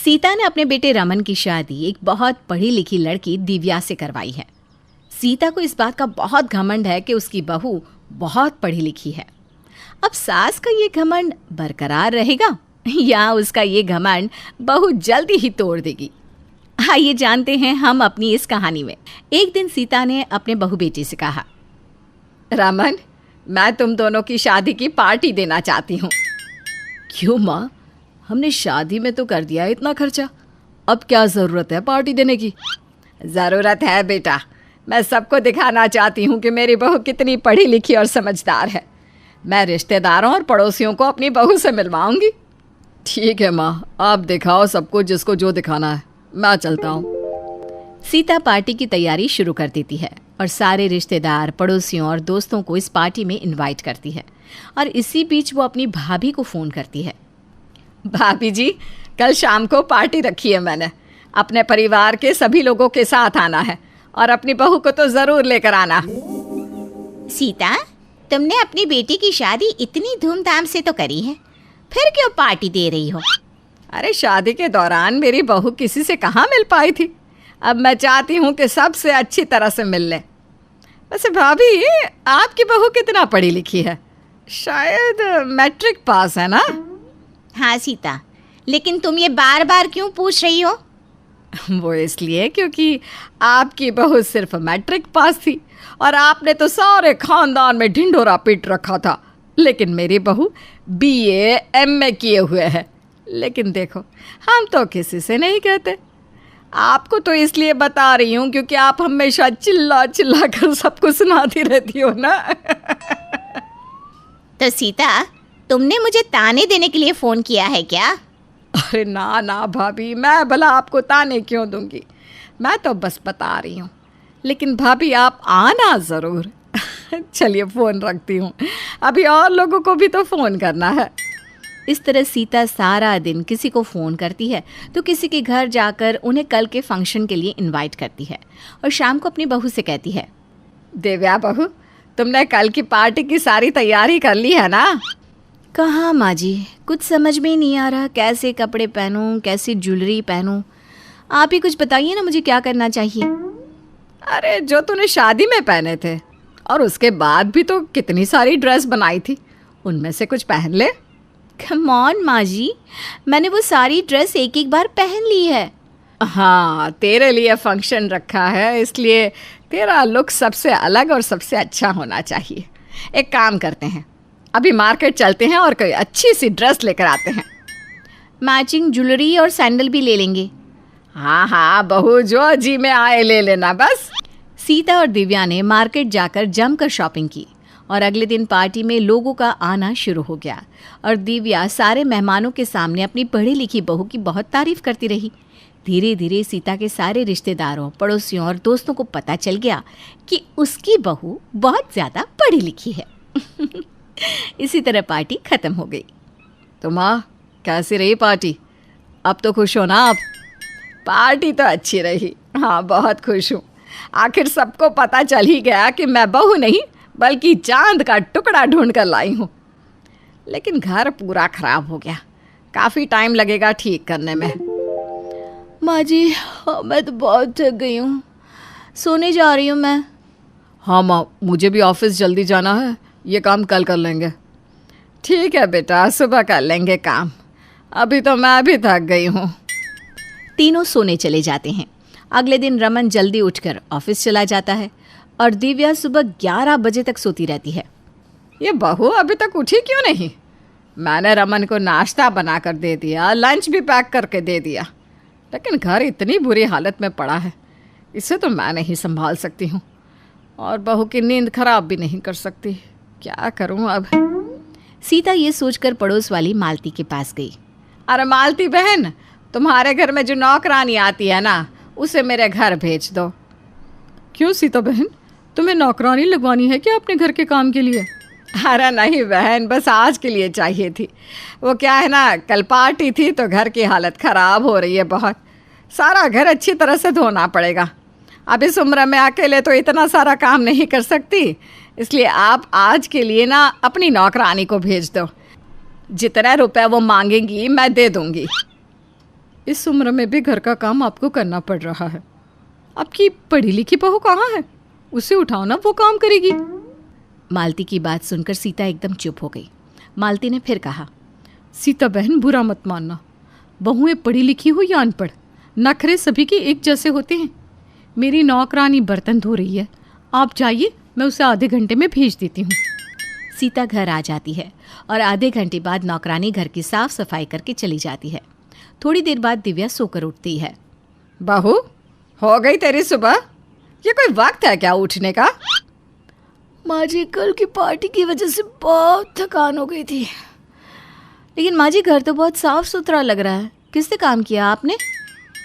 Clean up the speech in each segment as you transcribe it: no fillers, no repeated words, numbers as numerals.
सीता ने अपने बेटे रमन की शादी एक बहुत पढ़ी लिखी लड़की दिव्या से करवाई है। सीता को इस बात का बहुत घमंड है कि उसकी बहू बहुत पढ़ी लिखी है। अब सास का ये घमंड बरकरार रहेगा या उसका ये घमंड बहू जल्दी ही तोड़ देगी? आइए जानते हैं हम अपनी इस कहानी में। एक दिन सीता ने अपने बहू बेटे से कहा, रमन, मैं तुम दोनों की शादी की पार्टी देना चाहती हूँ। क्यों माँ, हमने शादी में तो कर दिया इतना खर्चा, अब क्या ज़रूरत है पार्टी देने की? ज़रूरत है बेटा, मैं सबको दिखाना चाहती हूँ कि मेरी बहू कितनी पढ़ी लिखी और समझदार है। मैं रिश्तेदारों और पड़ोसियों को अपनी बहू से मिलवाऊंगी। ठीक है माँ, आप दिखाओ सबको जिसको जो दिखाना है, मैं चलता हूँ। सीता पार्टी की तैयारी शुरू कर देती है और सारे रिश्तेदार, पड़ोसियों और दोस्तों को इस पार्टी में इनवाइट करती है। और इसी बीच वो अपनी भाभी को फ़ोन करती है। भाभी जी, कल शाम को पार्टी रखी है मैंने। अपने परिवार के सभी लोगों के साथ आना है और अपनी बहू को तो ज़रूर लेकर आना। सीता, तुमने अपनी बेटी की शादी इतनी धूमधाम से तो करी है, फिर क्यों पार्टी दे रही हो? अरे शादी के दौरान मेरी बहू किसी से कहाँ मिल पाई थी। अब मैं चाहती हूँ कि सबसे अच्छी तरह से मिल ले। वैसे भाभी, आपकी बहू कितना पढ़ी लिखी है? शायद मैट्रिक पास है ना? हाँ सीता, लेकिन तुम ये बार बार क्यों पूछ रही हो? वो इसलिए क्योंकि आपकी बहू सिर्फ मैट्रिक पास थी और आपने तो सारे खानदान में ढिंढोरा पीट रखा था। लेकिन मेरी बहू BA MA किए हुए है। लेकिन देखो, हम तो किसी से नहीं कहते। आपको तो इसलिए बता रही हूँ क्योंकि आप हमेशा चिल्ला चिल्ला कर सबको सुनाती रहती हो ना। तो सीता, तुमने मुझे ताने देने के लिए फ़ोन किया है क्या? अरे ना ना भाभी, मैं भला आपको ताने क्यों दूंगी। मैं तो बस बता रही हूँ। लेकिन भाभी, आप आना ज़रूर। चलिए फ़ोन रखती हूँ, अभी और लोगों को भी तो फ़ोन करना है। इस तरह सीता सारा दिन किसी को फ़ोन करती है तो किसी के घर जाकर उन्हें कल के फंक्शन के लिए इनवाइट करती है और शाम को अपनी बहू से कहती है, दिव्या बहू, तुमने कल की पार्टी की सारी तैयारी कर ली है ना? कहाँ माँ जी, कुछ समझ में ही नहीं आ रहा कैसे कपड़े पहनूं, कैसी ज्वेलरी पहनूं। आप ही कुछ बताइए ना, मुझे क्या करना चाहिए? अरे जो तूने शादी में पहने थे और उसके बाद भी तो कितनी सारी ड्रेस बनाई थी, उनमें से कुछ पहन ले। कम ऑन माँ जी, मैंने वो सारी ड्रेस एक एक बार पहन ली है। हाँ, तेरे लिए फंक्शन रखा है, इसलिए तेरा लुक सबसे अलग और सबसे अच्छा होना चाहिए। एक काम करते हैं, अभी मार्केट चलते हैं और कोई अच्छी सी ड्रेस लेकर आते हैं। मैचिंग ज्वेलरी और सैंडल भी ले लेंगे। हाँ हाँ बहू, जो जी में आए ले लेना बस। सीता और दिव्या ने मार्केट जाकर जमकर शॉपिंग की और अगले दिन पार्टी में लोगों का आना शुरू हो गया और दिव्या सारे मेहमानों के सामने अपनी पढ़ी लिखी बहू की बहुत तारीफ करती रही। धीरे धीरे सीता के सारे रिश्तेदारों, पड़ोसियों और दोस्तों को पता चल गया कि उसकी बहू बहुत ज़्यादा पढ़ी लिखी है। इसी तरह पार्टी खत्म हो गई। तो माँ, कैसी रही पार्टी? अब तो खुश हो ना आप? पार्टी तो अच्छी रही, हाँ बहुत खुश हूँ। आखिर सबको पता चल ही गया कि मैं बहू नहीं बल्कि चांद का टुकड़ा ढूंढ कर लाई हूँ। लेकिन घर पूरा खराब हो गया, काफ़ी टाइम लगेगा ठीक करने में। माँ जी, मैं तो बहुत थक गई हूँ, सोने जा रही हूँ मैं। हाँ माँ, मुझे भी ऑफिस जल्दी जाना है, ये काम कल कर लेंगे। ठीक है बेटा, सुबह कर लेंगे काम, अभी तो मैं भी थक गई हूँ। तीनों सोने चले जाते हैं। अगले दिन रमन जल्दी उठकर ऑफिस चला जाता है और दिव्या सुबह 11 बजे तक सोती रहती है। ये बहू अभी तक उठी क्यों नहीं? मैंने रमन को नाश्ता बना कर दे दिया, लंच भी पैक करके दे दिया, लेकिन घर इतनी बुरी हालत में पड़ा है, इसे तो मैं नहीं संभाल सकती हूँ और बहू की नींद खराब भी नहीं कर सकती। क्या करूँ अब? सीता ये सोचकर पड़ोस वाली मालती के पास गई। अरे मालती बहन, तुम्हारे घर में जो नौकरानी आती है ना, उसे मेरे घर भेज दो। क्यों सीता बहन, तुम्हें नौकरानी लगवानी है क्या अपने घर के काम के लिए? अरे नहीं बहन, बस आज के लिए चाहिए थी। वो क्या है ना, कल पार्टी थी तो घर की हालत ख़राब हो रही है बहुत। सारा घर अच्छी तरह से धोना पड़ेगा। अब इस उम्र में अकेले तो इतना सारा काम नहीं कर सकती, इसलिए आप आज के लिए ना अपनी नौकरानी को भेज दो। जितने रुपए वो मांगेंगी मैं दे दूँगी। इस उम्र में भी घर का काम आपको करना पड़ रहा है। आपकी पढ़ी लिखी बहू कहाँ है? उसे उठाओ ना, वो काम करेगी। मालती की बात सुनकर सीता एकदम चुप हो गई। मालती ने फिर कहा, सीता बहन, बुरा मत मानना। बहुएं पढ़ी लिखी हो या अनपढ़, नखरे सभी के एक जैसे होते हैं। मेरी नौकरानी बर्तन धो रही है, आप जाइए, मैं उसे आधे घंटे में भेज देती हूँ। सीता घर आ जाती है और आधे घंटे बाद नौकरानी घर की साफ सफाई करके चली जाती है। थोड़ी देर बाद दिव्या सोकर उठती है। बहू, हो गई तेरी सुबह? ये कोई वक्त है क्या उठने का? माँ जी, कल की पार्टी की वजह से बहुत थकान हो गई थी। लेकिन माँ जी, घर तो बहुत साफ सुथरा लग रहा है। किससे काम किया आपने?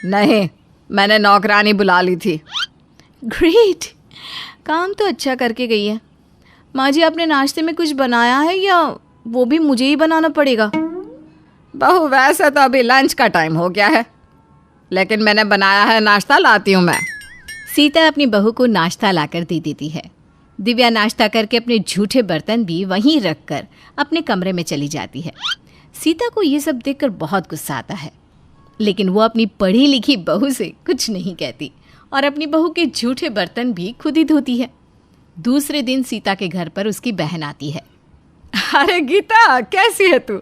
नहीं, मैंने नौकरानी बुला ली थी। ग्रेट, काम तो अच्छा करके गई है। माँ जी, आपने नाश्ते में कुछ बनाया है या वो भी मुझे ही बनाना पड़ेगा? बहू, वैसे तो अभी लंच का टाइम हो गया है, लेकिन मैंने बनाया है नाश्ता, लाती हूँ मैं। सीता अपनी बहू को नाश्ता लाकर दे देती है। दिव्या नाश्ता करके अपने झूठे बर्तन भी वहीं रखकर अपने कमरे में चली जाती है। सीता को ये सब देखकर बहुत गुस्सा आता है, लेकिन वो अपनी पढ़ी लिखी बहू से कुछ नहीं कहती और अपनी बहू के झूठे बर्तन भी खुद ही धोती है। दूसरे दिन सीता के घर पर उसकी बहन आती है। अरे गीता, कैसी है तू?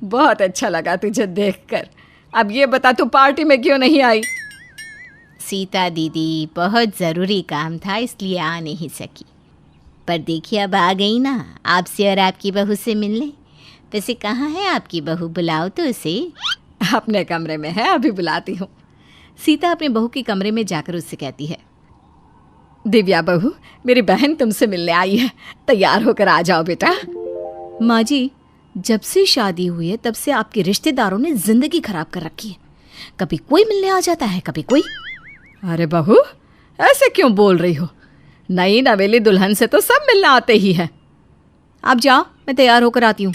बहुत अच्छा लगा तुझे देखकर। अब ये बता, तू पार्टी में क्यों नहीं आई? सीता दीदी, बहुत ज़रूरी काम था इसलिए आ नहीं सकी। पर देखिए, अब आ गई ना आपसे और आपकी बहू से मिलने। वैसे कहाँ है आपकी बहू? बुलाओ तो उसे। अपने कमरे में है, अभी बुलाती हूँ। सीता अपने बहू के कमरे में जाकर उससे कहती है, दिव्या बहू, मेरी बहन तुमसे मिलने आई है, तैयार होकर आ जाओ बेटा। माँ जी, जब से शादी हुई है तब से आपके रिश्तेदारों ने जिंदगी खराब कर रखी है। कभी कोई मिलने आ जाता है, कभी कोई। अरे बहू, ऐसे क्यों बोल रही हो? नई नवेली दुल्हन से तो सब मिलने आते ही हैं। आप जाओ, मैं तैयार होकर आती हूँ।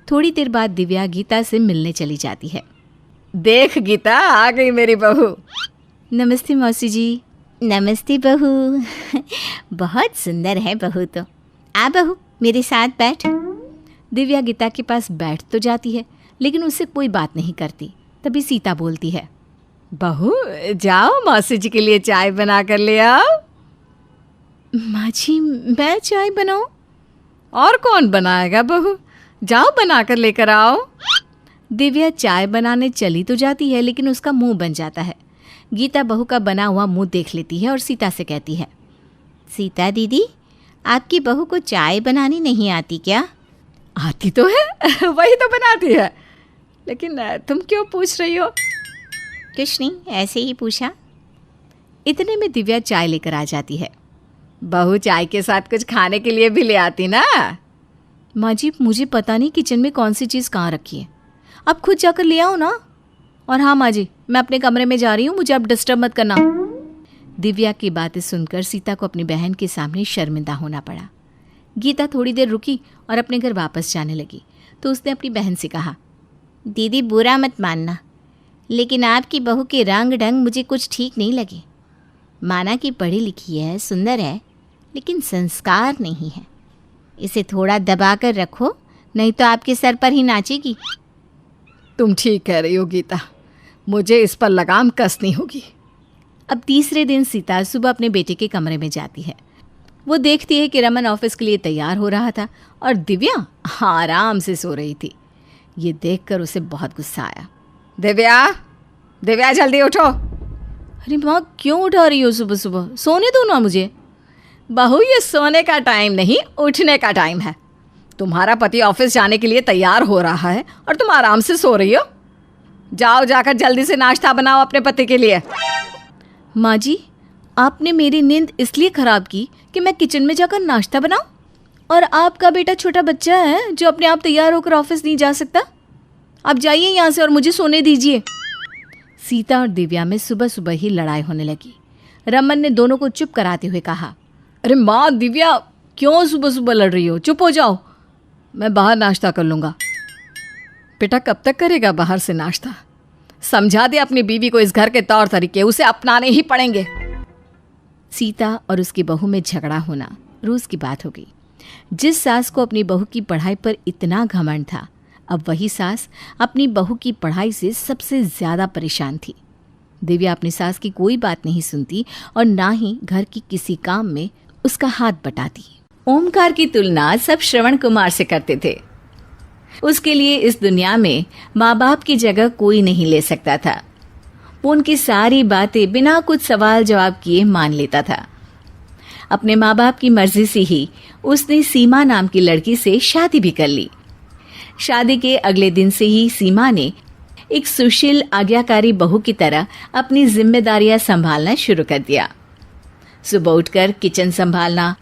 थोड़ी देर बाद दिव्या गीता से मिलने चली जाती है। देख गीता, आ गई मेरी बहू। नमस्ते मौसी जी। नमस्ते बहू। बहुत सुंदर है बहू तो। आ बहू, मेरे साथ बैठ। दिव्या गीता के पास बैठ तो जाती है, लेकिन उससे कोई बात नहीं करती। तभी सीता बोलती है, बहू जाओ, मौसी जी के लिए चाय बना कर ले आओ। माँ जी, मैं चाय बनाऊं? और कौन बनाएगा बहू? जाओ, बना कर लेकर आओ। दिव्या चाय बनाने चली तो जाती है, लेकिन उसका मुंह बन जाता है। गीता बहू का बना हुआ मुंह देख लेती है और सीता से कहती है, सीता दीदी, आपकी बहू को चाय बनानी नहीं आती क्या? आती तो है, वही तो बनाती है। लेकिन तुम क्यों पूछ रही हो? कुछ नहीं, ऐसे ही पूछा। इतने में दिव्या चाय लेकर आ जाती है। बहू चाय के साथ कुछ खाने के लिए भी ले आती ना। माँ जी, मुझे पता नहीं किचन में कौन सी चीज़ कहाँ रखी है। आप खुद जाकर ले आओ ना। और हाँ माँ जी, मैं अपने कमरे में जा रही हूँ, मुझे आप डिस्टर्ब मत करना। दिव्या की बातें सुनकर सीता को अपनी बहन के सामने शर्मिंदा होना पड़ा। गीता थोड़ी देर रुकी और अपने घर वापस जाने लगी तो उसने अपनी बहन से कहा, दीदी बुरा मत मानना, लेकिन आपकी बहू के रंग ढंग मुझे कुछ ठीक नहीं लगे। माना कि पढ़ी लिखी है, सुंदर है, लेकिन संस्कार नहीं है। इसे थोड़ा दबा कर रखो, नहीं तो आपके सर पर ही नाचेगी। तुम ठीक कह रही हो गीता, मुझे इस पर लगाम कसनी होगी। अब तीसरे दिन सीता सुबह अपने बेटे के कमरे में जाती है। वो देखती है कि रमन ऑफिस के लिए तैयार हो रहा था और दिव्या आराम से सो रही थी। ये देखकर उसे बहुत गुस्सा आया। दिव्या, दिव्या जल्दी उठो। अरे माँ, क्यों उठा रही हो सुबह सुबह? सोने दो ना मुझे। बहू, ये सोने का टाइम नहीं, उठने का टाइम है। तुम्हारा पति ऑफिस जाने के लिए तैयार हो रहा है और तुम आराम से सो रही हो। जाओ, जाकर जल्दी से नाश्ता बनाओ अपने पति के लिए। माँ जी, आपने मेरी नींद इसलिए ख़राब की कि मैं किचन में जाकर नाश्ता बनाऊं? और आपका बेटा छोटा बच्चा है जो अपने आप तैयार होकर ऑफिस नहीं जा सकता। आप जाइए यहाँ से और मुझे सोने दीजिए। सीता और दिव्या में सुबह सुबह ही लड़ाई होने लगी। रमन ने दोनों को चुप कराते हुए कहा, अरे माँ दिव्या, क्यों सुबह सुबह लड़ रही हो? चुप हो जाओ, मैं बाहर नाश्ता कर लूँगा। बेटा, कब तक करेगा बाहर से नाश्ता? समझा दे अपनी बीवी को इस घर के तौर तरीके, उसे अपनाने ही पड़ेंगे। सीता और उसकी बहू में झगड़ा होना रोज़ की बात हो गई। जिस सास को अपनी बहू की पढ़ाई पर इतना घमंड था, अब वही सास अपनी बहू की पढ़ाई से सबसे ज़्यादा परेशान थी। दिव्या अपनी सास की कोई बात नहीं सुनती और ना ही घर की किसी काम में उसका हाथ बटाती। ओमकार की तुलना सब श्रवण कुमार से करते थे। उसके लिए इस दुनिया में माँ बाप की जगह कोई नहीं ले सकता था। वो उनकी सारी बातें बिना कुछ सवाल जवाब किए मान लेता था। अपने माँ बाप की मर्जी से ही उसने सीमा नाम की लड़की से शादी भी कर ली। शादी के अगले दिन से ही सीमा ने एक सुशील आज्ञाकारी बहू की तरह अपनी जिम्मेदारियां संभालना शुरू कर दिया। सुबह उठकर किचन संभालना,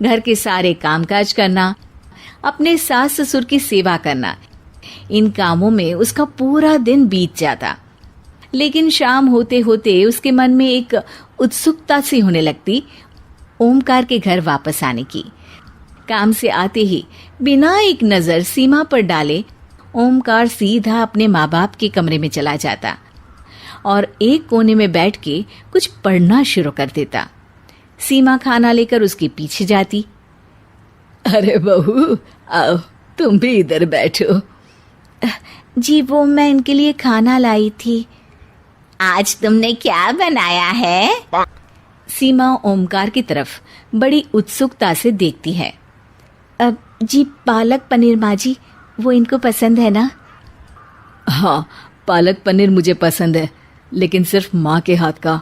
घर के सारे कामकाज करना, अपने सास ससुर की सेवा करना, इन कामों में उसका पूरा दिन बीत जाता। लेकिन शाम होते होते उसके मन में एक उत्सुकता सी होने लगती ओमकार के घर वापस आने की। काम से आते ही बिना एक नज़र सीमा पर डाले ओमकार सीधा अपने माँ बाप के कमरे में चला जाता और एक कोने में बैठ के कुछ पढ़ना शुरू कर देता। सीमा खाना लेकर उसके पीछे जाती। अरे बहू, आओ तुम भी इधर बैठो। जी वो मैं इनके लिए खाना लाई थी। आज तुमने क्या बनाया है? सीमा ओमकार की तरफ बड़ी उत्सुकता से देखती है। अब जी पालक पनीर माँ जी, वो इनको पसंद है ना? हाँ, पालक पनीर मुझे पसंद है, लेकिन सिर्फ माँ के हाथ का।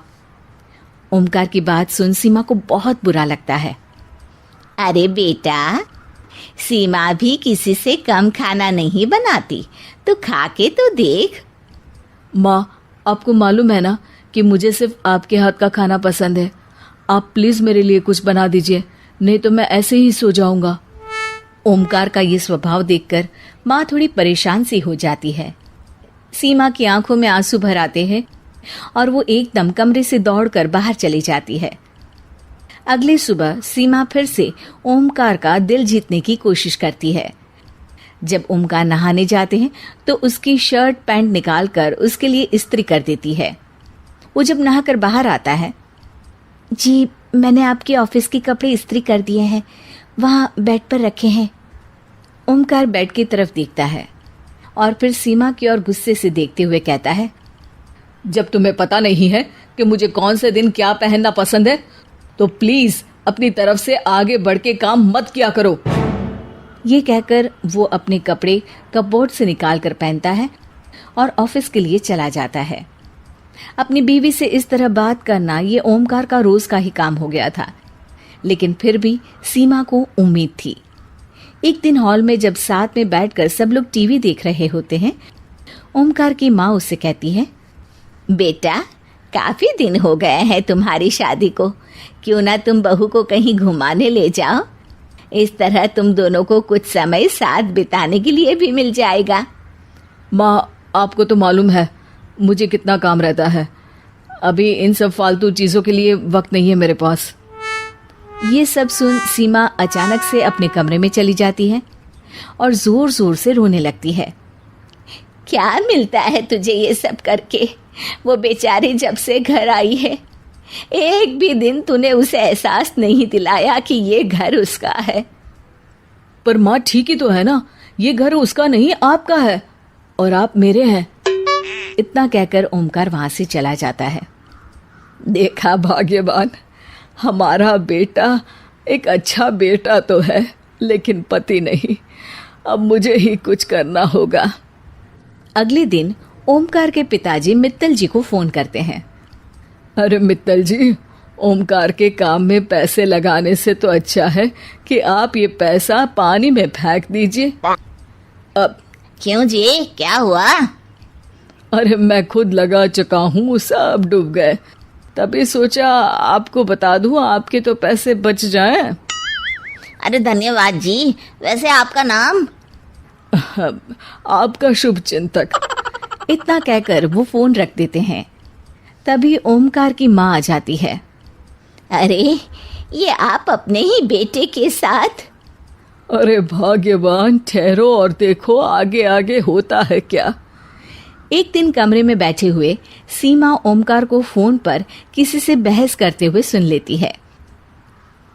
ओमकार की बात सुन सीमा को बहुत बुरा लगता है। अरे बेटा, सीमा भी किसी से कम खाना नहीं बनाती, तो खा के तो देख। माँ, आपको मालूम है ना कि मुझे सिर्फ आपके हाथ का खाना पसंद है। आप प्लीज़ मेरे लिए कुछ बना दीजिए, नहीं तो मैं ऐसे ही सो जाऊंगा। ओमकार का ये स्वभाव देखकर माँ थोड़ी परेशान सी हो जाती है। सीमा की आंखों में आंसू भर आते हैं और वो एकदम कमरे से दौड़कर बाहर चली जाती है। अगली सुबह सीमा फिर से ओमकार का दिल जीतने की कोशिश करती है। जब ओमकार नहाने जाते हैं तो उसकी शर्ट पैंट निकालकर उसके लिए इस्त्री कर देती है। वो जब नहाकर बाहर आता है, जी मैंने आपके ऑफिस के कपड़े इस्त्री कर दिए हैं, वहाँ बेड पर रखे हैं। ओमकार बेड की तरफ देखता है और फिर सीमा की ओर गुस्से से देखते हुए कहता है, जब तुम्हें पता नहीं है कि मुझे कौन से दिन क्या पहनना पसंद है, तो प्लीज अपनी तरफ से आगे बढ़ के काम मत किया करो। ये कहकर वो अपने कपड़े कपबोर्ड से निकाल कर पहनता है और ऑफिस के लिए चला जाता है। अपनी बीवी से इस तरह बात करना ये ओमकार का रोज का ही काम हो गया था, लेकिन फिर भी सीमा को उम्मीद थी। एक दिन हॉल में जब साथ में बैठकर सब लोग टीवी देख रहे होते हैं, ओमकार की माँ उससे कहती है, बेटा काफी दिन हो गए हैं तुम्हारी शादी को, क्यों ना तुम बहू को कहीं घुमाने ले जाओ। इस तरह तुम दोनों को कुछ समय साथ बिताने के लिए भी मिल जाएगा। माँ, आपको तो मालूम है मुझे कितना काम रहता है। अभी इन सब फालतू चीज़ों के लिए वक्त नहीं है मेरे पास। ये सब सुन सीमा अचानक से अपने कमरे में चली जाती है और जोर जोर से रोने लगती है। क्या मिलता है तुझे ये सब करके? वो बेचारी जब से घर आई है, एक भी दिन तूने उसे एहसास नहीं दिलाया कि ये घर उसका है। पर माँ ठीक ही तो है ना, ये घर उसका नहीं आपका है और आप मेरे हैं। इतना कहकर ओमकार वहां से चला जाता है। देखा भाग्यवान, हमारा बेटा एक अच्छा बेटा तो है, लेकिन पति नहीं। अब मुझे ही कुछ करना होगा। अगले दिन ओमकार के पिताजी मित्तल जी को फोन करते हैं। अरे मित्तल जी, ओमकार के काम में पैसे लगाने से तो अच्छा है कि आप ये पैसा पानी में फेंक दीजिए। अब क्यों जी, क्या हुआ? अरे मैं खुद लगा चुका हूँ, सब डूब गए। तभी सोचा आपको बता दूँ, आपके तो पैसे बच जाएं। अरे धन्यवाद जी। वैसे आपका नाम? आपका शुभ चिंतक। इतना कहकर वो फोन रख देते हैं। तभी ओमकार की माँ आ जाती है। अरे ये आप अपने ही बेटे के साथ? अरे भाग्यवान, ठहरो और देखो आगे आगे होता है क्या। एक दिन कमरे में बैठे हुए सीमा ओमकार को फोन पर किसी से बहस करते हुए सुन लेती है।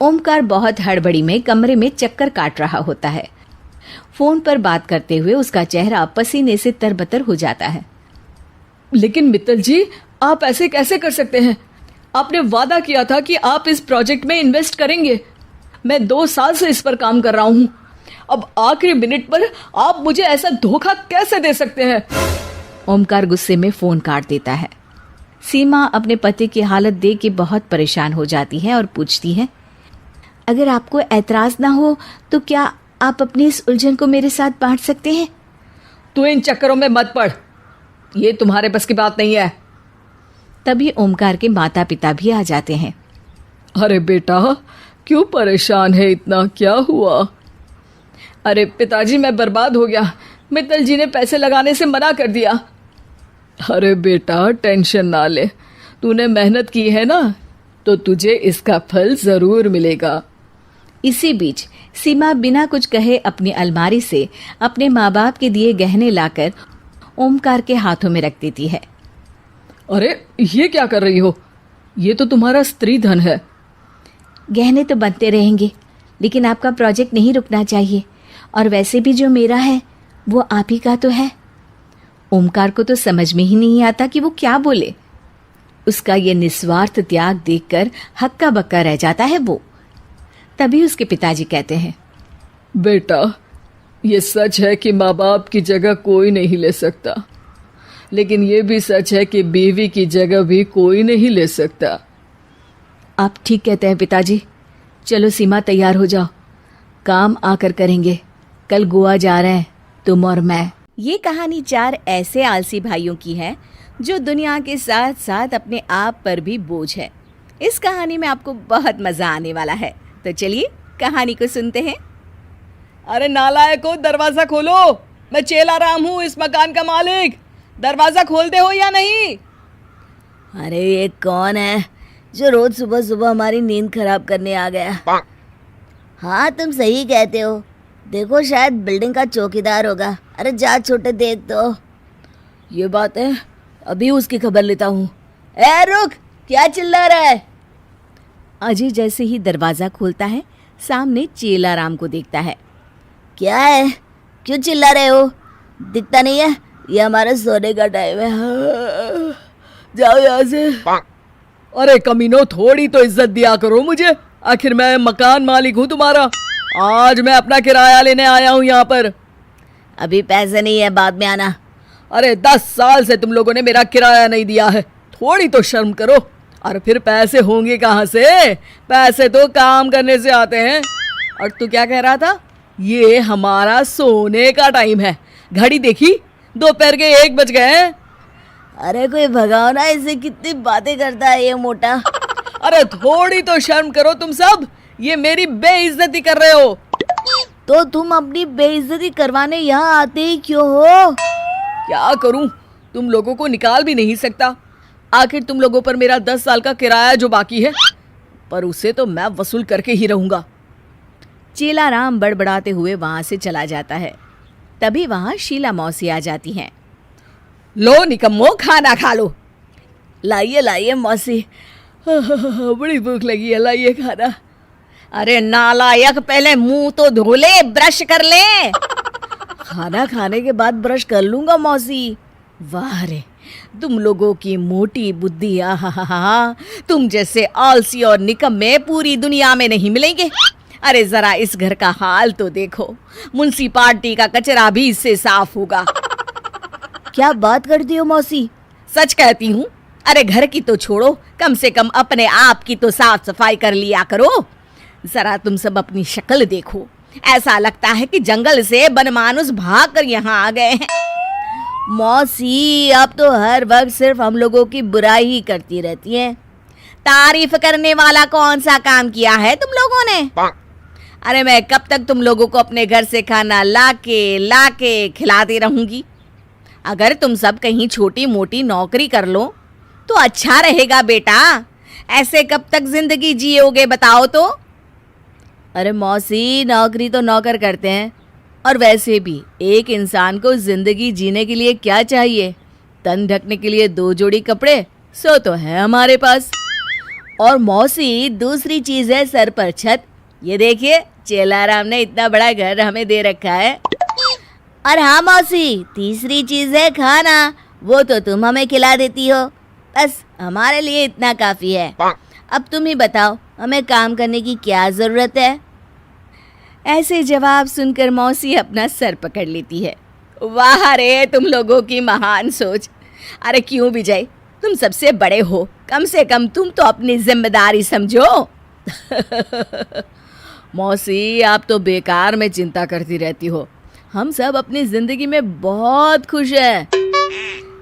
ओमकार बहुत हड़बड़ी में कमरे में चक्कर काट रहा होता है। फोन पर बात करते हुए उसका चेहरा पसीने से तरबतर हो जाता है। लेकिन मित्तल जी, आप ऐसे कैसे कर सकते हैं? आपने वादा किया था कि आप इस प्रोजेक्ट में इन्वेस्ट करेंगे। मैं 2 साल से इस पर काम कर रहा हूँ। अब आखिरी मिनट पर आप मुझे ऐसा धोखा कैसे दे सकते हैं? ओमकार गुस्से में फोन काट देता है। सीमा अपने पति की हालत देख के बहुत परेशान हो जाती है और पूछती है, अगर आपको ऐतराज ना हो तो क्या आप अपनी इस उलझन को मेरे साथ बांट सकते हैं? तू इन चक्करों में मत पड़, ये तुम्हारे बस की बात नहीं है। तभी ओमकार के माता पिता भी आ जाते हैं। अरे बेटा, क्यों परेशान है इतना? क्या हुआ? अरे पिताजी, मैं बर्बाद हो गया। मित्तल जी ने पैसे लगाने से मना कर दिया। अरे बेटा, टेंशन ना ले, तूने मेहनत की है ना, तो तुझे इसका फल जरूर मिलेगा। इसी बीच सीमा बिना कुछ कहे अपनी अलमारी से अपने माँ बाप के दिए गहने लाकर ओमकार के हाथों में रख देती है। अरे ये क्या कर रही हो? ये तो तुम्हारा स्त्री धन है। गहने तो बनते रहेंगे, लेकिन आपका प्रोजेक्ट नहीं रुकना चाहिए, और वैसे भी जो मेरा है वो आप ही का तो है। ओमकार को तो समझ में ही नहीं आता कि वो क्या बोले। उसका ये निस्वार्थ त्याग देखकर हक्का बक्का रह जाता है वो। तभी उसके पिताजी कहते हैं, बेटा, ये सच है कि माँ बाप की जगह कोई नहीं ले सकता, लेकिन ये भी सच है कि बीवी की जगह भी कोई नहीं ले सकता। आप ठीक कहते हैं पिताजी। चलो सीमा, तैयार हो जाओ, काम आकर करेंगे। कल गोवा जा रहे हैं तुम और मैं। ये कहानी 4 ऐसे आलसी भाइयों की है जो दुनिया के साथ साथ अपने आप पर भी बोझ है। इस कहानी में आपको बहुत मजा आने वाला है, तो चलिए कहानी को सुनते हैं। अरे नालायको, दरवाजा खोलो, मैं चेला राम हूँ, इस मकान का मालिक। दरवाजा खोलते हो या नहीं? अरे ये कौन है जो रोज सुबह सुबह हमारी नींद खराब करने आ गया? हाँ, तुम सही कहते हो। देखो, शायद बिल्डिंग का चौकीदार होगा। अरे जा छोटे, देख तो। ये बात है, अभी उसकी खबर लेता हूँ। ए रुक, क्या चिल्ला रहा है? अजय जैसे ही दरवाजा खोलता है, सामने चेला राम को देखता है। क्या है, क्यों चिल्ला रहे हो? दिखता नहीं है? ये हमारा सोने का टाइम है। हाँ, जाओ यहाँ से। अरे कमीनो, थोड़ी तो इज्जत दिया करो मुझे, आखिर मैं मकान मालिक हूँ तुम्हारा। आज मैं अपना किराया लेने आया हूँ यहाँ पर। अभी पैसे नहीं है, बाद में आना। अरे 10 साल से तुम लोगों ने मेरा किराया नहीं दिया है, थोड़ी तो शर्म करो। और फिर पैसे होंगे कहाँ से? पैसे तो काम करने से आते हैं। और तू क्या कह रहा था? ये हमारा सोने का टाइम है। घड़ी देखी? दोपहर के 1 बज गए हैं। अरे कोई भगाओ ना, इसे कितनी बातें करता है ये मोटा। अरे थोड़ी तो शर्म करो तुम सब, ये मेरी बेइज्जती कर रहे हो। तो तुम अपनी बेइज्जती करवाने यहाँ आते ही क्यों हो? क्या करूं, तुम लोगों को निकाल भी नहीं सकता। आखिर तुम लोगों पर मेरा 10 साल का किराया जो बाकी है, पर उसे तो मैं वसूल करके ही रहूंगा। चेला राम बड़बड़ाते हुए वहां से चला जाता है। तभी वहां शीला मौसी आ जाती हैं। लो निकम्मो, खाना खा लो। लाइए लाइए मौसी, बड़ी भूख लगी है, लाइए खाना। अरे नालायक, पहले मुंह तो धो ले, ब्रश कर ले। खाना खाने के बाद ब्रश कर लूंगा मौसी। वाह रे, तुम लोगों की मोटी बुद्धि, आहा, तुम जैसे आलसी और निकम्मे पूरी दुनिया में नहीं मिलेंगे। अरे जरा इस घर का हाल तो देखो, म्युनिसिपालिटी का कचरा भी इससे साफ होगा। क्या बात करती हो मौसी? सच कहती हूँ। अरे घर की तो छोड़ो, कम से कम अपने आप की तो साफ सफाई कर लिया करो। जरा तुम सब अपनी शक्ल देखो, ऐसा लगता है कि जंगल से बनमानुस भाग कर यहाँ आ गए हैं। मौसी, अब तो हर वक्त सिर्फ हम लोगों की बुराई ही करती रहती हैं। तारीफ करने वाला कौन सा काम किया है तुम लोगों ने? अरे मैं कब तक तुम लोगों को अपने घर से खाना लाके खिलाती रहूंगी? अगर तुम सब कहीं छोटी मोटी नौकरी कर लो तो अच्छा रहेगा बेटा। ऐसे कब तक जिंदगी जियोगे बताओ तो? अरे मौसी, नौकरी तो नौकर करते हैं, और वैसे भी एक इंसान को जिंदगी जीने के लिए क्या चाहिए? तन ढकने के लिए 2 जोड़ी कपड़े, सो तो है हमारे पास। और मौसी, दूसरी चीज है सर पर छत। ये देखिए, चेलाराम ने इतना बड़ा घर हमें दे रखा है। और हाँ मौसी, तीसरी चीज़ है खाना, वो तो तुम हमें खिला देती हो, बस हमारे लिए इतना काफ़ी है। अब तुम ही बताओ, हमें काम करने की क्या ज़रूरत है? ऐसे जवाब सुनकर मौसी अपना सर पकड़ लेती है। वाह रे तुम लोगों की महान सोच। अरे क्यों विजय, तुम सबसे बड़े हो, कम से कम तुम तो अपनी जिम्मेदारी समझो। मौसी, आप तो बेकार में चिंता करती रहती हो, हम सब अपनी जिंदगी में बहुत खुश हैं।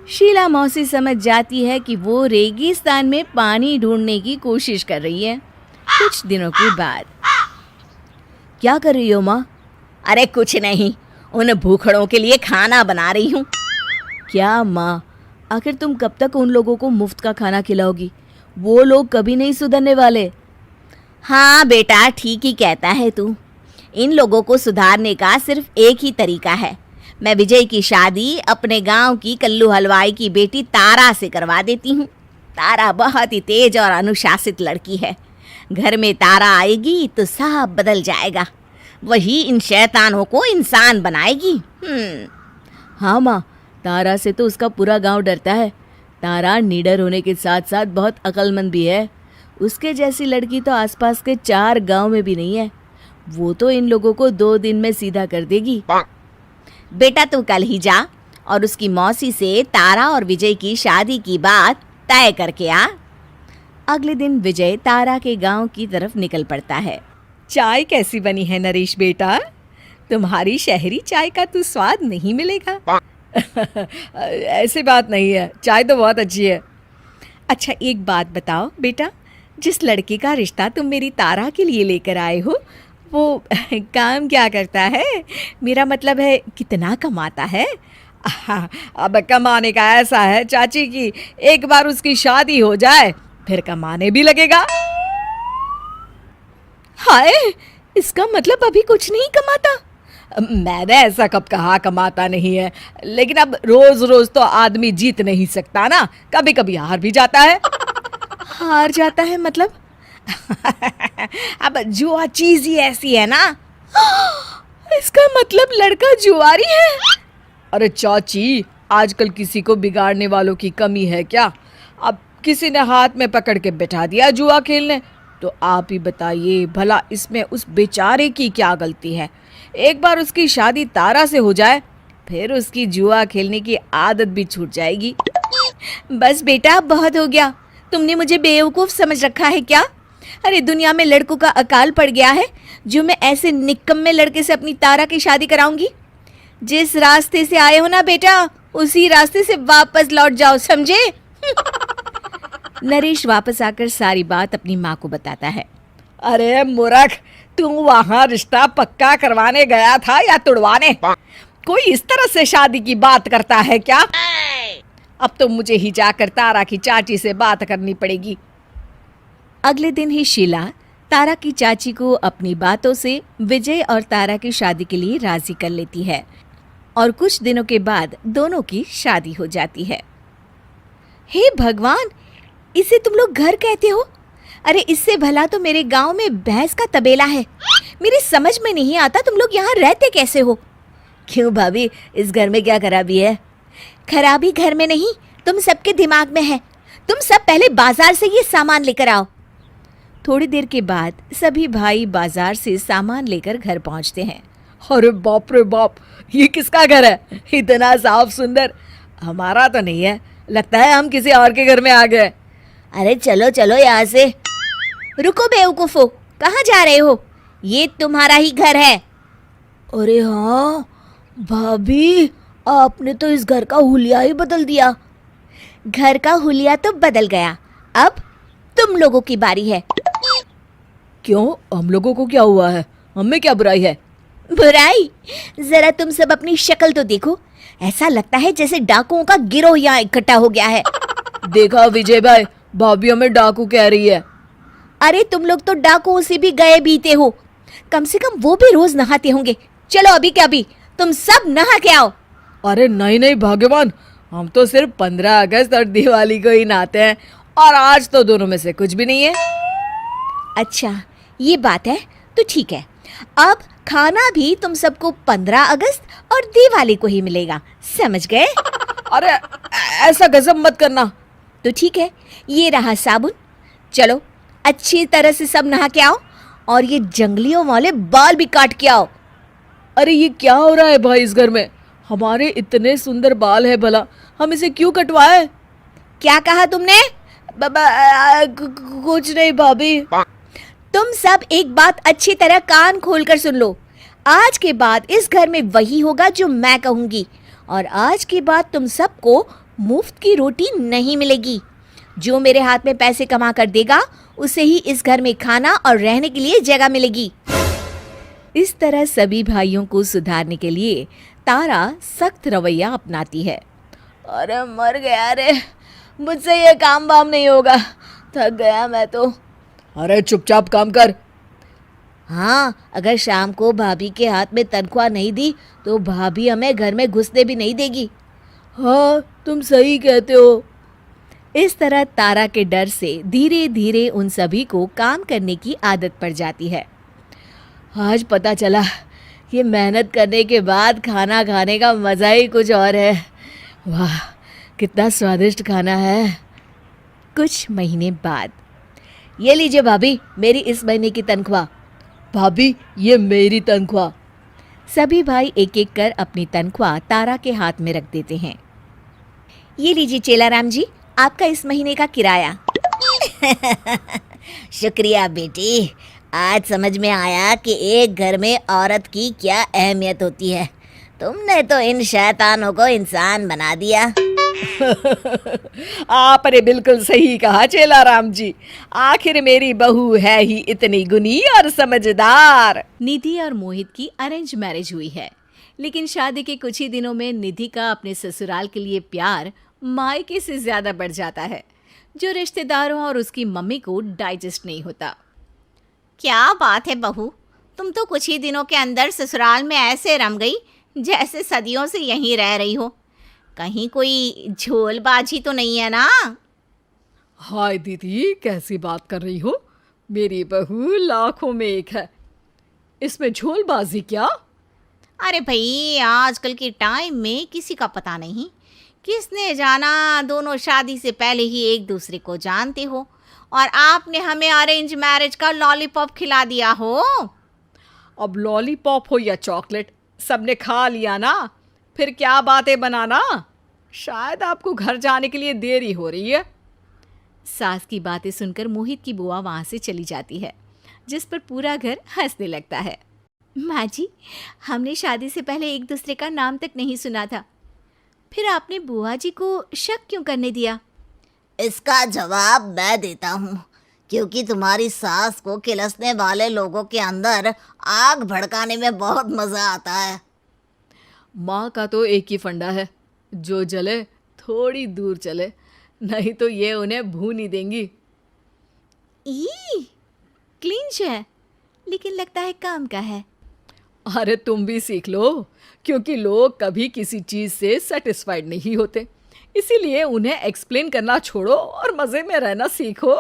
शीला मौसी समझ जाती है कि वो रेगिस्तान में पानी ढूंढने की कोशिश कर रही है। कुछ दिनों के बाद, क्या कर रही हो माँ? अरे कुछ नहीं, उन भूखड़ों के लिए खाना बना रही हूँ। क्या माँ, आखिर तुम कब तक उन लोगों को मुफ्त का खाना खिलाओगी? वो लोग कभी नहीं सुधरने वाले। हाँ बेटा, ठीक ही कहता है तू। इन लोगों को सुधारने का सिर्फ एक ही तरीका है। मैं विजय की शादी अपने गांव की कल्लू हलवाई की बेटी तारा से करवा देती हूँ। तारा बहुत ही तेज और अनुशासित लड़की है। घर में तारा आएगी तो सब बदल जाएगा। वही इन शैतानों को इंसान बनाएगी। हाँ माँ, तारा से तो उसका पूरा गांव डरता है। तारा निडर होने के साथ साथ बहुत अक्लमंद भी है। उसके जैसी लड़की तो आसपास के 4 गांव में भी नहीं है। वो तो इन लोगों को 2 दिन में सीधा कर देगी। बेटा तू कल ही जा और उसकी मौसी से तारा और विजय की शादी की बात तय करके आ। अगले दिन विजय तारा के गांव की तरफ निकल पड़ता है। चाय कैसी बनी है नरेश बेटा? तुम्हारी शहरी चाय का तो स्वाद नहीं मिलेगा। ऐसी बात नहीं है, चाय तो बहुत अच्छी है। अच्छा एक बात बताओ बेटा, जिस लड़के का रिश्ता तुम मेरी तारा के लिए लेकर आए हो, वो काम क्या करता है? मेरा मतलब है कितना कमाता है? अब कमाने का ऐसा है चाची की एक बार उसकी शादी हो जाए फिर कमाने भी लगेगा। हाय, इसका मतलब अभी कुछ नहीं कमाता? मैंने ऐसा कब कहा कमाता नहीं है, लेकिन अब रोज रोज तो आदमी जीत नहीं सकता ना, कभी कभी हार भी जाता है। हार जाता है मतलब? अब जुआ चीज ही ऐसी है ना। इसका मतलब लड़का जुआरी है? अरे चाची, आजकल किसी को बिगाड़ने वालों की कमी है क्या? अब किसी ने हाथ में पकड़ के बैठा दिया जुआ खेलने, तो आप ही बताइए भला इसमें उस बेचारे की क्या गलती है? एक बार उसकी शादी तारा से हो जाए फिर उसकी जुआ खेलने की आदत भी छूट जाएगी। बस बेटा, बहुत हो गया। तुमने मुझे बेवकूफ़ समझ रखा है क्या? अरे दुनिया में लड़कों का अकाल पड़ गया है जो मैं ऐसे निकम्मे लड़के से अपनी तारा की शादी कराऊंगी। जिस रास्ते से आए हो ना बेटा, उसी रास्ते से वापस लौट जाओ, समझे? नरेश वापस आकर सारी बात अपनी माँ को बताता है। अरे मूर्ख, तू वहाँ रिश्ता पक्का करवाने गया था या तुड़वाने? कोई इस तरह से शादी की बात करता है क्या? अब तो मुझे ही जाकर तारा की चाची से बात करनी पड़ेगी। अगले दिन ही शीला तारा की चाची को अपनी बातों से विजय और तारा की शादी के लिए राजी कर लेती है और कुछ दिनों के बाद दोनों की शादी हो जाती है। हे भगवान, इसे तुम लोग घर कहते हो? अरे इससे भला तो मेरे गांव में भैंस का तबेला है। मेरी समझ में नहीं आता तुम लोग यहाँ रहते कैसे हो? क्यों भाभी, इस घर में क्या खराबी है? खराबी घर में नहीं, तुम सबके दिमाग में है। तुम सब पहले बाजार से ये सामान लेकर आओ। थोड़ी देर के बाद सभी भाई बाजार से सामान लेकर घर पहुंचते हैं। अरे बाप रे बाप, ये किसका घर है? इतना साफ सुंदर। हमारा तो नहीं है, लगता है हम किसी और के घर में आ गए। अरे चलो चलो यहाँ से। रुको बेवकूफो, कहाँ जा रहे हो? ये तुम्हारा ही घर है। अरे हाँ भाभी, आपने तो इस घर का हुलिया ही बदल दिया। घर का हुलिया तो बदल गया, अब तुम लोगों की बारी है। क्यों, हम लोगों को क्या हुआ है? हमें क्या बुराई है? बुराई? जरा तुम सब अपनी शक्ल तो देखो, ऐसा लगता है जैसे डाकुओं का गिरोह यहाँ इकट्ठा हो गया है। देखा विजय भाई, भाभी हमें डाकू कह रही है। अरे तुम लोग तो डाकुओं से भी गए बीते हो, कम से कम वो भी रोज नहाते होंगे। चलो अभी क्या अभी, तुम सब नहा के आओ। अरे नहीं नहीं भाग्यवान, हम तो सिर्फ 15 अगस्त और दिवाली को ही नहाते हैं, और आज तो दोनों में से कुछ भी नहीं है। अच्छा ये बात है तो ठीक है, अब खाना भी तुम सबको 15 अगस्त और दिवाली को ही मिलेगा, समझ गए? अरे ऐसा गजब मत करना। तो ठीक है, ये रहा साबुन। चलो अच्छी तरह से सब नहा के आओ और ये जंगलियों वाले बाल भी काट के आओ। अरे ये क्या हो रहा है भाई इस घर में? हमारे इतने सुंदर बाल है, भला हम इसे क्यों कटवाए? क्या कहा तुमने? कुछ नहीं भाभी। तुम सब एक बात अच्छी तरह कान खोलकर सुन लो। आज के बाद इस घर में वही होगा जो मैं कहूंगी, और आज के बाद तुम सबको मुफ्त की रोटी नहीं मिलेगी। जो मेरे हाथ में पैसे कमा कर देगा उसे ही इस घर में खाना और रहने के लिए जगह मिलेगी। इस तरह सभी भाइयों को सुधारने के लिए तारा सख्त रवैया अपनाती है। अरे मर गया रे, मुझसे ये काम वाम नहीं होगा, थक गया मैं तो। अरे चुपचाप काम कर। हाँ, अगर शाम को भाभी के हाथ में तनख्वाह नहीं दी तो भाभी हमें घर में घुसने भी नहीं देगी। हाँ तुम सही कहते हो। इस तरह तारा के डर से धीरे धीरे उन सभी को काम करने की आदत पड़ जाती है। आज पता चला ये मेहनत करने के बाद खाना खाने का मज़ा ही कुछ और है। वाह कितना स्वादिष्ट खाना है। कुछ महीने बाद, ये लीजिए भाभी, मेरी इस महीने की तनख्वाह। भाभी ये मेरी तनख्वाह। सभी भाई एक एक कर अपनी तनख्वाह तारा के हाथ में रख देते हैं। ये लीजिए चेलाराम जी, आपका इस महीने का किराया। शुक्रिया बेटी, आज समझ में आया कि एक घर में औरत की क्या अहमियत होती है। तुमने तो इन शैतानों को इंसान बना दिया। आपने बिल्कुल सही कहा चेलाराम जी, आखिर मेरी बहू है ही इतनी गुनी और समझदार। निधि और मोहित की अरेंज मैरिज हुई है, लेकिन शादी के कुछ ही दिनों में निधि का अपने ससुराल के लिए प्यार मायके से ज्यादा बढ़ जाता है, जो रिश्तेदारों और उसकी मम्मी को डाइजेस्ट नहीं होता। क्या बात है बहू, तुम तो कुछ ही दिनों के अंदर ससुराल में ऐसे रम गई जैसे सदियों से यहीं रह रही हो। कहीं कोई झोलबाजी तो नहीं है ना? हाय दीदी, कैसी बात कर रही हो? मेरी बहू लाखों में एक है, इसमें झोलबाजी क्या? अरे भाई, आजकल के टाइम में किसी का पता नहीं, किसने जाना दोनों शादी से पहले ही एक दूसरे को जानते हो, और आपने हमें अरेंज मैरिज का लॉलीपॉप खिला दिया हो। अब लॉलीपॉप हो या चॉकलेट, सबने खा लिया ना, फिर क्या बातें बनाना। शायद आपको घर जाने के लिए देरी हो रही है। सास की बातें सुनकर मोहित की बुआ वहाँ से चली जाती है, जिस पर पूरा घर हंसने लगता है। माँ जी, हमने शादी से पहले एक दूसरे का नाम तक नहीं सुना था, फिर आपने बुआ जी को शक क्यों करने दिया? इसका जवाब मैं देता हूँ, क्योंकि तुम्हारी सास को किलसने वाले लोगों के अंदर आग भड़काने में बहुत मज़ा आता है। माँ का तो एक ही फंडा है, जो जले थोड़ी दूर चले, नहीं तो ये उन्हें भून ही देंगी। ई, क्लींच है, लेकिन लगता है काम का है। अरे तुम भी सीख लो, क्योंकि लोग कभी किसी चीज़ से सेटिस्फाइड नहीं होते, इसीलिए उन्हें एक्सप्लेन करना छोड़ो और मज़े में रहना सीखो।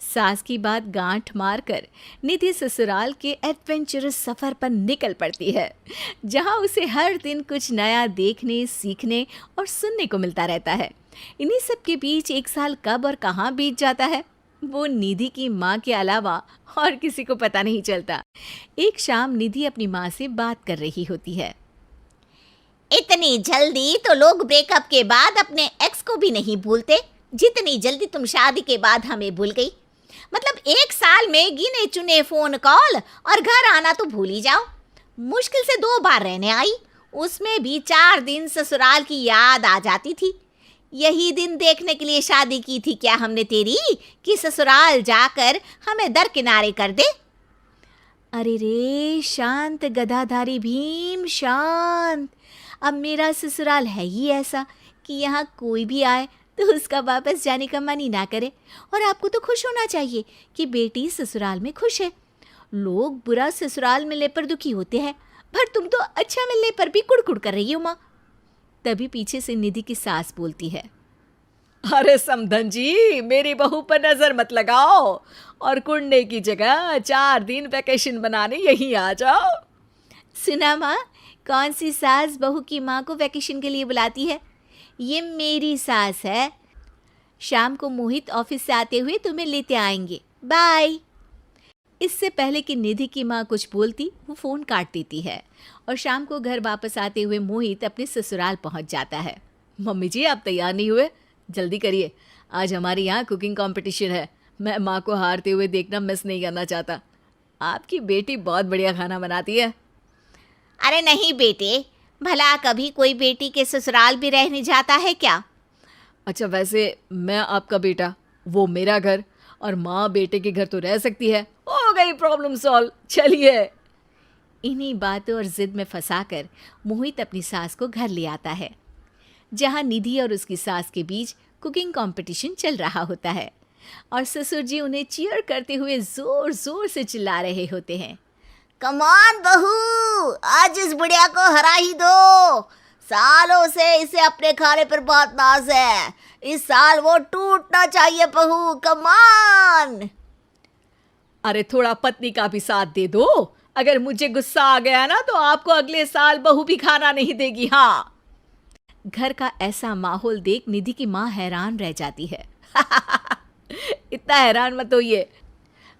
सास की बात गांठ मारकर निधि ससुराल के एडवेंचरस सफ़र पर निकल पड़ती है, जहां उसे हर दिन कुछ नया देखने, सीखने और सुनने को मिलता रहता है। इन्हीं सब के बीच एक साल कब और कहां बीत जाता है, वो निधि की माँ के अलावा और किसी को पता नहीं चलता। एक शाम निधि अपनी माँ से बात कर रही होती है। इतनी जल्दी तो लोग ब्रेकअप के बाद अपने एक्स को भी नहीं भूलते, जितनी जल्दी तुम शादी के बाद हमें भूल गई। मतलब एक साल में गिने चुने फोन कॉल और घर आना तो भूल ही जाओ। मुश्किल से 2 बार रहने आई, उसमें भी 4 दिन ससुराल की याद आ जाती थी। यही दिन देखने के लिए शादी की थी क्या हमने तेरी, कि ससुराल जाकर हमें दरकिनारे कर दे। अरे रे, शांत गदाधारी भीम शांत। अब मेरा ससुराल है ही ऐसा कि यहाँ कोई भी आए तो उसका वापस जाने का मन ही ना करे, और आपको तो खुश होना चाहिए कि बेटी ससुराल में खुश है। लोग बुरा ससुराल मिलने पर दुखी होते हैं, पर तुम तो अच्छा मिलने पर भी कुड़कुड़ कर रही हो माँ। तभी पीछे से निधि की सास बोलती है। अरे समधन जी, मेरी बहू पर नजर मत लगाओ और कुंडे की जगह 4 दिन वैकेशन बनाने यहीं आ जाओ। सुना माँ, कौन सी सास बहू की माँ को वैकेशन के लिए बुलाती है? ये मेरी सास है। शाम को मोहित ऑफिस से आते हुए तुम्हें लेते आएंगे। बाय। इससे पहले कि निधि की माँ कुछ बोलती, वो फ़ोन काट देती है और शाम को घर वापस आते हुए मोहित अपने ससुराल पहुँच जाता है। मम्मी जी, आप तैयार नहीं हुए? जल्दी करिए, आज हमारे यहाँ कुकिंग कंपटीशन है। मैं माँ को हारते हुए देखना मिस नहीं करना चाहता। आपकी बेटी बहुत बढ़िया खाना बनाती है। अरे नहीं बेटे, भला कभी कोई बेटी के ससुराल भी रहने जाता है क्या? अच्छा, वैसे मैं आपका बेटा, वो मेरा घर, और माँ बेटे के घर तो रह सकती है। हो गई प्रॉब्लम सॉल्व। चलिए। इन्हीं बातों और जिद में फंसाकर मोहित अपनी सास को घर ले आता है, जहां निधि और उसकी सास के बीच कुकिंग कंपटीशन चल रहा होता है और ससुर जी उन्हें चीयर करते हुए जोर जोर से चिल्ला रहे होते हैं। कमान बहू, आज इस बुढ़िया को हरा ही दो। सालों से इसे अपने खाने पर बहुत नाज है। इस साल वो टूटना चाहिए बहू, कमान। अरे थोड़ा पत्नी का भी साथ दे दो। अगर मुझे गुस्सा आ गया ना तो आपको अगले साल बहू भी खाना नहीं देगी। हाँ। घर का ऐसा माहौल देख निधि की माँ हैरान रह जाती है। इतना हैरान मत होइए।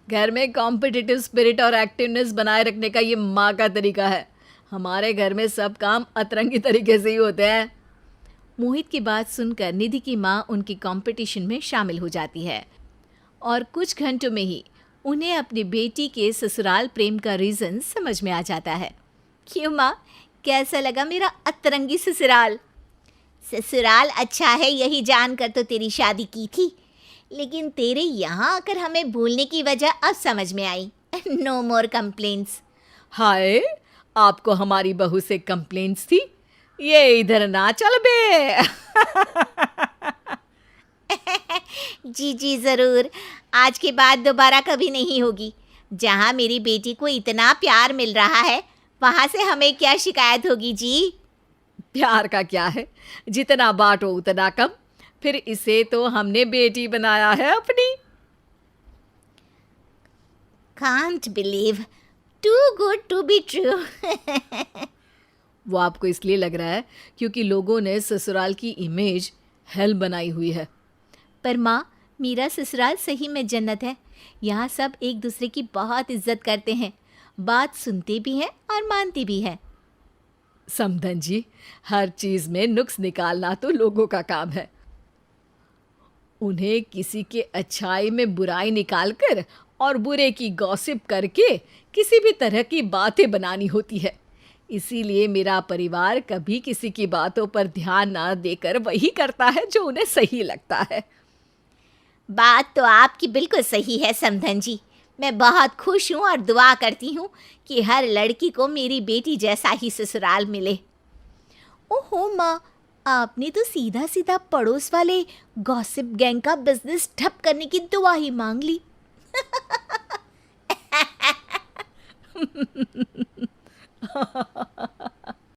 घर में कॉम्पिटिटिव स्पिरिट और एक्टिवनेस बनाए रखने का ये माँ का तरीका है। हमारे घर में सब काम अतरंगी तरीके से ही होते हैं। मोहित की बात सुनकर निधि की माँ उनकी कंपटीशन में शामिल हो जाती है और कुछ घंटों में ही उन्हें अपनी बेटी के ससुराल प्रेम का रीज़न समझ में आ जाता है। क्यों माँ, कैसा लगा मेरा अतरंगी ससुराल? ससुराल अच्छा है यही जानकर तो तेरी शादी की थी, लेकिन तेरे यहाँ आकर हमें भूलने की वजह अब समझ में आई। नो मोर कंप्लेंट्स। हाय, आपको हमारी बहू से कंप्लेंट्स थी? ये इधर ना चल बे। जी जी ज़रूर, आज के बाद दोबारा कभी नहीं होगी। जहाँ मेरी बेटी को इतना प्यार मिल रहा है वहाँ से हमें क्या शिकायत होगी जी? प्यार का क्या है, जितना बांटो उतना कम। फिर इसे तो हमने बेटी बनाया है अपनी। Can't believe, too good to be true। वो आपको इसलिए लग रहा है क्योंकि लोगों ने ससुराल की इमेज हेल बनाई हुई है। पर माँ, मेरा ससुराल सही में जन्नत है। यहाँ सब एक दूसरे की बहुत इज्जत करते हैं, बात सुनते भी हैं और मानते भी हैं। समधन जी, हर चीज में नुक्स निकालना तो लोगों का काम है। उन्हें किसी के अच्छाई में बुराई निकालकर और बुरे की गॉसिप करके किसी भी तरह की बातें बनानी होती है। इसीलिए मेरा परिवार कभी किसी की बातों पर ध्यान ना देकर वही करता है जो उन्हें सही लगता है। बात तो आपकी बिल्कुल सही है समधन जी। मैं बहुत खुश हूँ और दुआ करती हूँ कि हर लड़की को मेरी बेटी जैसा ही ससुराल मिले। ओहो माँ, आपने तो सीधा सीधा पड़ोस वाले गॉसिप गैंग का बिजनेस ठप करने की दुआ ही मांग ली।